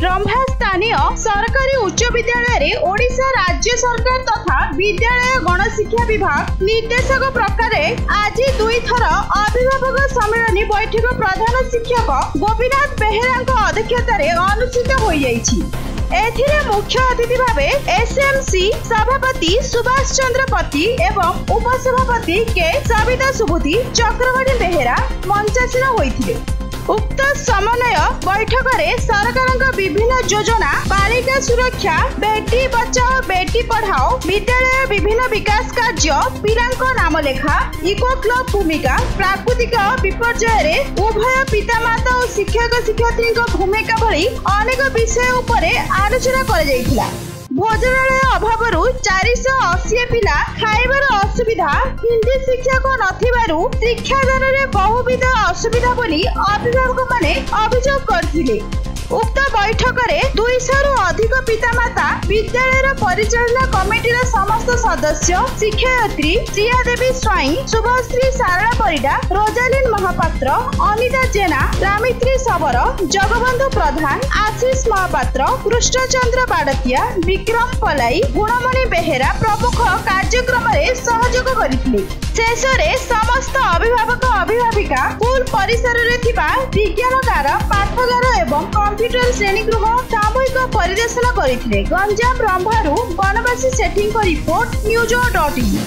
रंभा स्थानीय सरकारी उच्च विद्यालय ओडिशा राज्य सरकार तथा विद्यालय गणशिक्षा विभाग निर्देशक प्रकार आज दुई थर अभिभावक सम्मेलन बैठक प्रधान शिक्षक गोपीनाथ बेहेरा अध्यक्षतार अनुष्ठित हो एथिरे मुख्य अतिथि भाव एसएमसी सभापति सुभाष चंद्र पति एवं उपसभापति के सविता सुबुद्धि चक्रवर्ती बेहेरा मंचासीन होइथिले। उक्त समन्वय बैठक में सरकार विभिन्न योजना बालिका सुरक्षा बेटी बचाओ बेटी पढ़ाओ विद्यालय विभिन्न विकास कार्य पिलांक नामलेखा इको क्लब भूमिका प्राकृतिक विपर्यय उभय पितामाता और शिक्षक शिक्षयित्री भूमिका भली अनेक विषय उपर आलोचना कर भोजनालय अभाव 480 पिला खाइबार असुविधा हिंदी शिक्षक नथिबारु शिक्षादान में बहुविध असुविधा बोली अभिभावक माने अभियोग करथिले। उक्त बैठक में 200 रु अधिक पितामाता विद्यालय परिचालना कमिटी समस्त सदस्य शिक्षयित्री प्रिया देवी स्वाई शुभश्री सारला परिडा रोजालीन महापात्र अनिता जेना रामित्री सबर जगबंधु प्रधान आशीष महापात्र कृष्णचंद्र बाड़तिया विक्रम पलाई गुणमणि बेहेरा प्रमुख कार्यक्रम में सहयोग करथिले। शेष में समस्त अभिभावक अभिभाविका स्कूल परिसर में विज्ञानगार पाठगार एवं कंप्यूटर श्रेणीगृह सामूहिक परिदर्शन करथिले। गंजाम रंभारू बनवासी सेठी रिपोर्ट न्यूज.in।